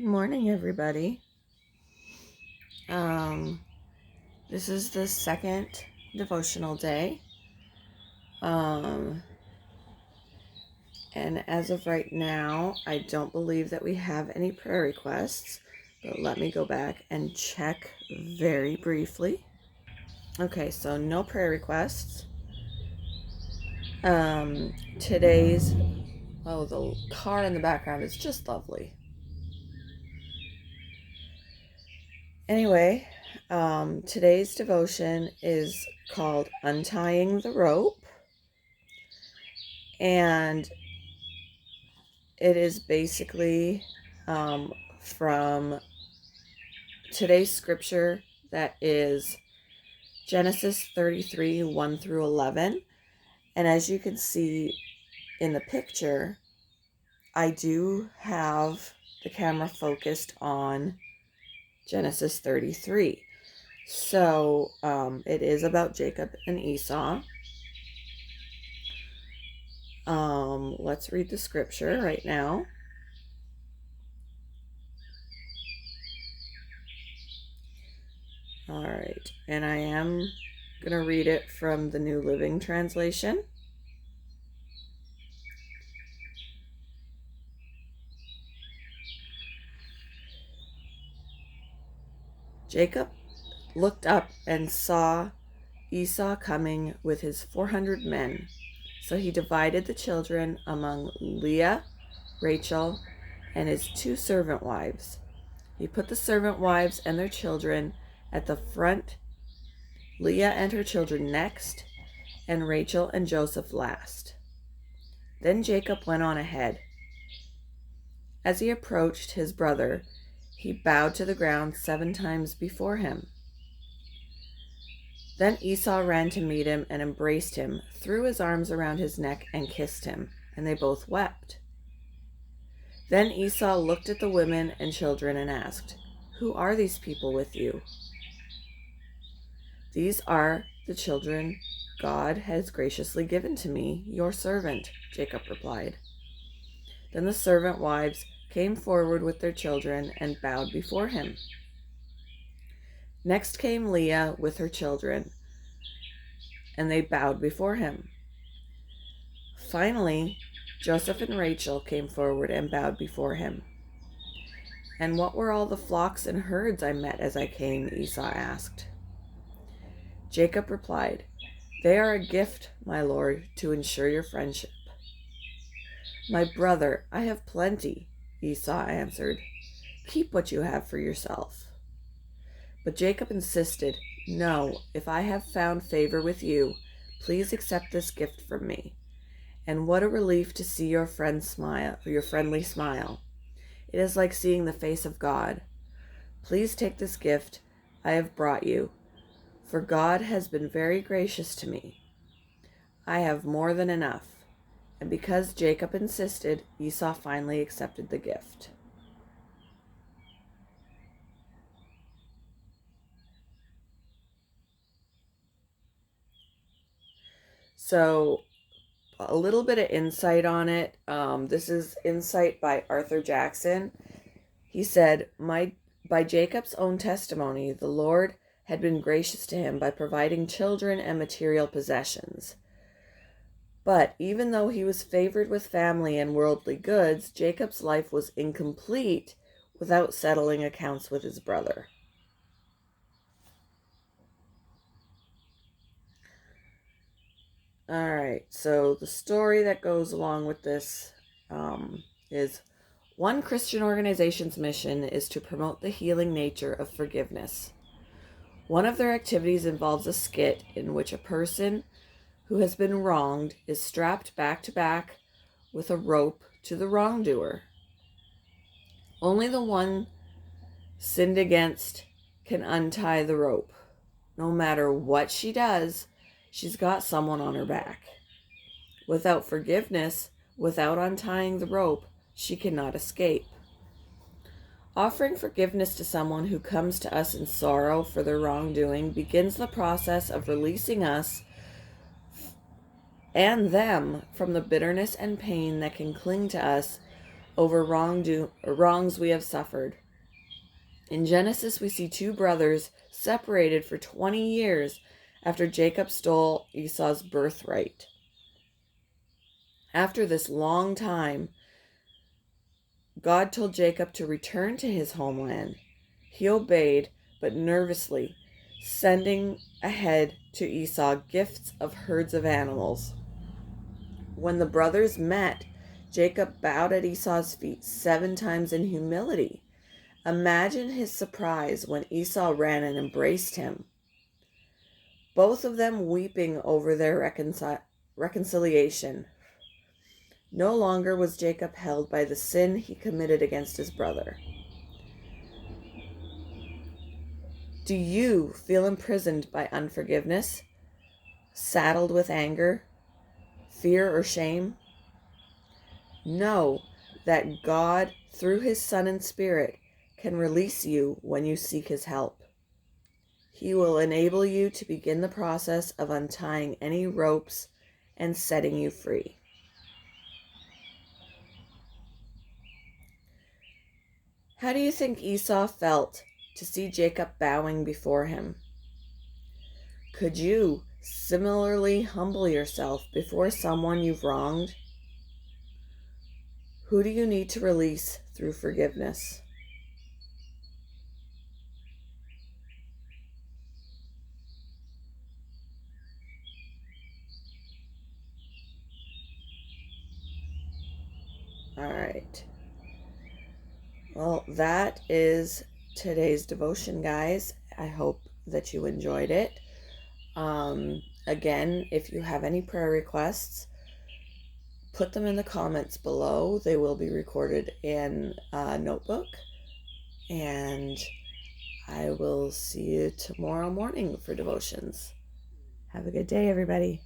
Good morning, everybody. This is the second devotional day. And as of right now, I don't believe that we have any prayer requests, but let me go back and check very briefly. Okay, so no prayer requests. Today's, the car in the background is just lovely. Anyway, today's devotion is called Untying the Rope. And it is basically from today's scripture, that is Genesis 33, 1 through 11. And as you can see in the picture, I do have the camera focused on Genesis 33. So it is about Jacob and Esau. Let's read the scripture right now. All right, and I am going to read it from the New Living Translation. Jacob looked up and saw Esau coming with his 400 men. So he divided the children among Leah, Rachel, and his 2 servant wives. He put the servant wives and their children at the front, Leah and her children next, and Rachel and Joseph last. Then Jacob went on ahead. As he approached his brother, he bowed to the ground 7 times before him. Then Esau ran to meet him and embraced him, threw his arms around his neck and kissed him, and they both wept. Then Esau looked at the women and children and asked, "Who are these people with you?" "These are the children God has graciously given to me, your servant," Jacob replied. Then the servant wives came forward with their children and bowed before him. Next came Leah with her children, and they bowed before him. Finally, Joseph and Rachel came forward and bowed before him. "And what were all the flocks and herds I met as I came?" Esau asked. Jacob replied, "They are a gift, my lord, to ensure your friendship." "My brother, I have plenty," Esau answered. "Keep what you have for yourself." But Jacob insisted, "No, if I have found favor with you, please accept this gift from me. And what a relief to see your friendly smile. It is like seeing the face of God. Please take this gift I have brought you, for God has been very gracious to me. I have more than enough." And because Jacob insisted, Esau finally accepted the gift. So a little bit of insight on it. This is insight by Arthur Jackson. He said, by Jacob's own testimony, the Lord had been gracious to him by providing children and material possessions. But even though he was favored with family and worldly goods, Jacob's life was incomplete without settling accounts with his brother. All right, so the story that goes along with this is one Christian organization's mission is to promote the healing nature of forgiveness. One of their activities involves a skit in which a person who has been wronged is strapped back to back with a rope to the wrongdoer. Only the one sinned against can untie the rope. No matter what she does, she's got someone on her back. Without forgiveness, without untying the rope, she cannot escape. Offering forgiveness to someone who comes to us in sorrow for their wrongdoing begins the process of releasing us and them from the bitterness and pain that can cling to us over wrongs we have suffered. In Genesis, we see two brothers separated for 20 years after Jacob stole Esau's birthright. After this long time, God told Jacob to return to his homeland. He obeyed, but nervously, sending ahead to Esau gifts of herds of animals. When the brothers met, Jacob bowed at Esau's feet 7 times in humility. Imagine his surprise when Esau ran and embraced him, both of them weeping over their reconciliation. No longer was Jacob held by the sin he committed against his brother. Do you feel imprisoned by unforgiveness, saddled with anger, fear, or shame? Know that God, through his Son and Spirit, can release you when you seek his help. He will enable you to begin the process of untying any ropes and setting you free. How do you think Esau felt to see Jacob bowing before him? Could you similarly humble yourself before someone you've wronged? Who do you need to release through forgiveness? All right. Well, that is today's devotion, guys. I hope that you enjoyed it. Again, if you have any prayer requests, put them in the comments below. They will be recorded in a notebook. And I will see you tomorrow morning for devotions. Have a good day, everybody.